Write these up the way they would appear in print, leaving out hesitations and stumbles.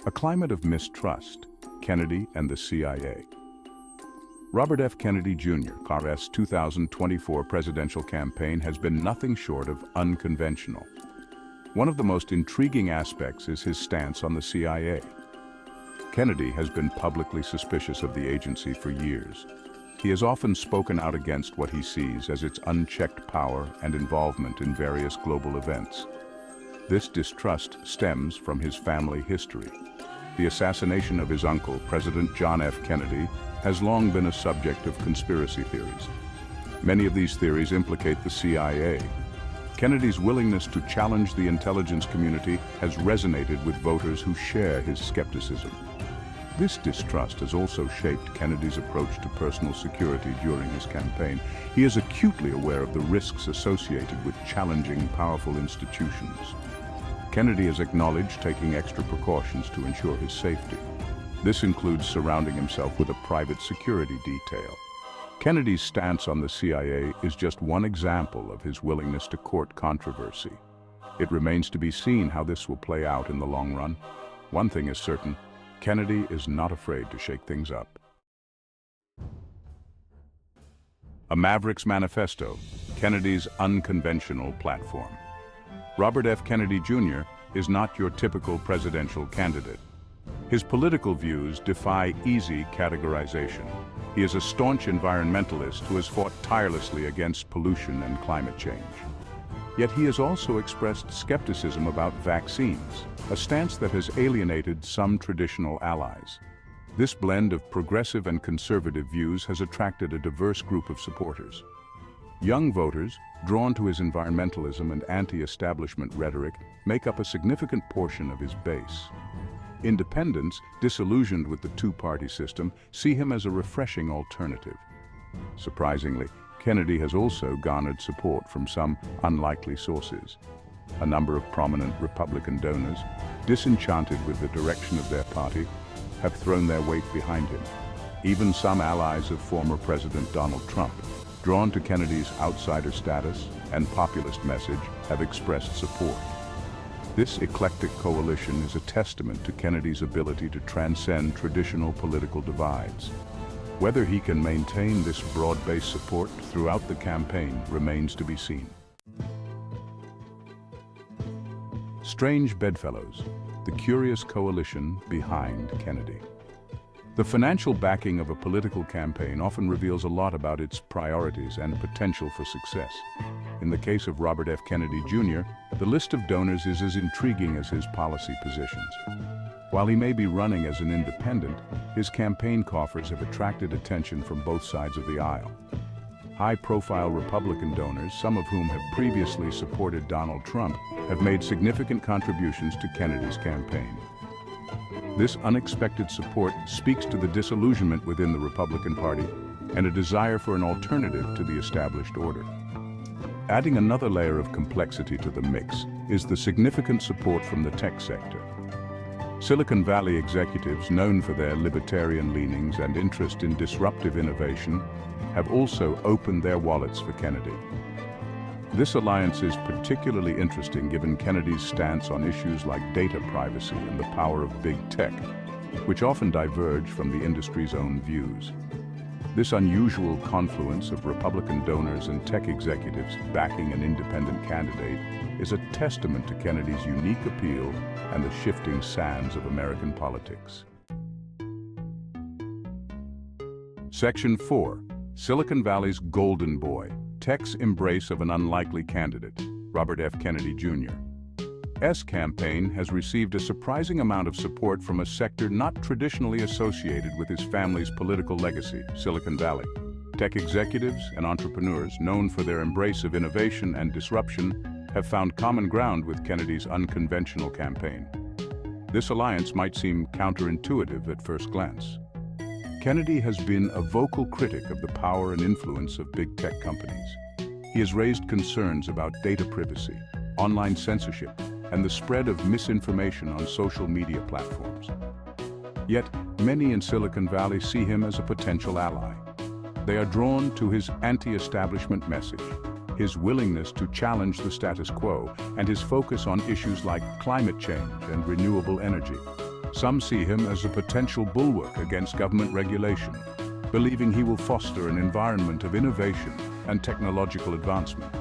A Climate of Mistrust, Kennedy and the CIA. Robert F. Kennedy Jr. RS 2024 presidential campaign has been nothing short of unconventional. One of the most intriguing aspects is his stance on the CIA. Kennedy has been publicly suspicious of the agency for years. He has often spoken out against what he sees as its unchecked power and involvement in various global events. This distrust stems from his family history. The assassination of his uncle, President John F. Kennedy, has long been a subject of conspiracy theories. Many of these theories implicate the CIA. Kennedy's willingness to challenge the intelligence community has resonated with voters who share his skepticism. This distrust has also shaped Kennedy's approach to personal security during his campaign. He is acutely aware of the risks associated with challenging powerful institutions. Kennedy has acknowledged taking extra precautions to ensure his safety. This includes surrounding himself with a private security detail. Kennedy's stance on the CIA is just one example of his willingness to court controversy. It remains to be seen how this will play out in the long run. One thing is certain: Kennedy is not afraid to shake things up. A Maverick's Manifesto, Kennedy's unconventional platform. Robert F. Kennedy Jr. is not your typical presidential candidate. His political views defy easy categorization. He is a staunch environmentalist who has fought tirelessly against pollution and climate change. Yet he has also expressed skepticism about vaccines, a stance that has alienated some traditional allies. This blend of progressive and conservative views has attracted a diverse group of supporters. Young voters, drawn to his environmentalism and anti-establishment rhetoric, make up a significant portion of his base. Independents, disillusioned with the two-party system, see him as a refreshing alternative. Surprisingly, Kennedy has also garnered support from some unlikely sources. A number of prominent Republican donors, disenchanted with the direction of their party, have thrown their weight behind him. Even some allies of former President Donald Trump, drawn to Kennedy's outsider status and populist message, have expressed support. This eclectic coalition is a testament to Kennedy's ability to transcend traditional political divides. Whether he can maintain this broad-based support throughout the campaign remains to be seen. Strange Bedfellows, the curious coalition behind Kennedy. The financial backing of a political campaign often reveals a lot about its priorities and potential for success. In the case of Robert F. Kennedy Jr., the list of donors is as intriguing as his policy positions. While he may be running as an independent, his campaign coffers have attracted attention from both sides of the aisle. High-profile Republican donors, some of whom have previously supported Donald Trump, have made significant contributions to Kennedy's campaign. This unexpected support speaks to the disillusionment within the Republican Party and a desire for an alternative to the established order. Adding another layer of complexity to the mix is the significant support from the tech sector. Silicon Valley executives, known for their libertarian leanings and interest in disruptive innovation, have also opened their wallets for Kennedy. This alliance is particularly interesting given Kennedy's stance on issues like data privacy and the power of big tech, which often diverge from the industry's own views. This unusual confluence of Republican donors and tech executives backing an independent candidate is a testament to Kennedy's unique appeal and the shifting sands of American politics. Section 4. Silicon Valley's Golden Boy, Tech's Embrace of an Unlikely Candidate, Robert F. Kennedy Jr. S. campaign has received a surprising amount of support from a sector not traditionally associated with his family's political legacy, Silicon Valley. Tech executives and entrepreneurs, known for their embrace of innovation and disruption, have found common ground with Kennedy's unconventional campaign. This alliance might seem counterintuitive at first glance. Kennedy has been a vocal critic of the power and influence of big tech companies. He has raised concerns about data privacy, online censorship, and the spread of misinformation on social media platforms. Yet, many in Silicon Valley see him as a potential ally. They are drawn to his anti-establishment message, his willingness to challenge the status quo, and his focus on issues like climate change and renewable energy. Some see him as a potential bulwark against government regulation, believing he will foster an environment of innovation and technological advancement.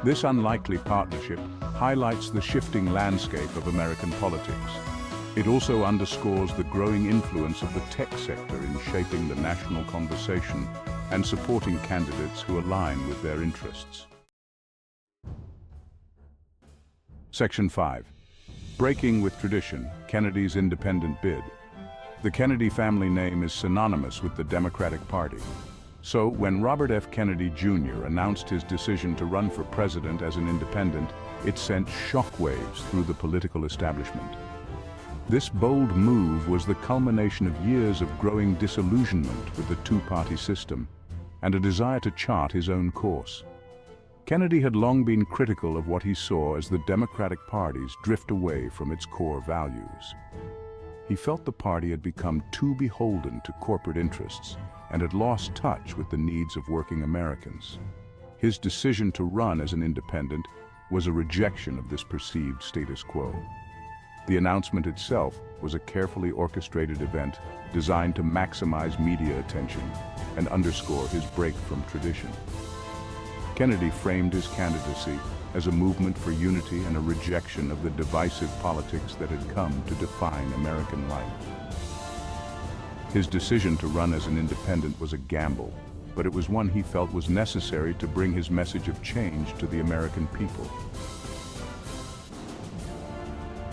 This unlikely partnership highlights the shifting landscape of American politics. It also underscores the growing influence of the tech sector in shaping the national conversation and supporting candidates who align with their interests. Section 5. Breaking with tradition, Kennedy's independent bid. The Kennedy family name is synonymous with the Democratic Party. So, when Robert F. Kennedy Jr. announced his decision to run for president as an independent, it sent shockwaves through the political establishment. This bold move was the culmination of years of growing disillusionment with the two-party system and a desire to chart his own course. Kennedy had long been critical of what he saw as the Democratic Party's drift away from its core values. He felt the party had become too beholden to corporate interests and had lost touch with the needs of working Americans. His decision to run as an independent was a rejection of this perceived status quo. The announcement itself was a carefully orchestrated event designed to maximize media attention and underscore his break from tradition. Kennedy framed his candidacy as a movement for unity and a rejection of the divisive politics that had come to define American life. His decision to run as an independent was a gamble, but it was one he felt was necessary to bring his message of change to the American people.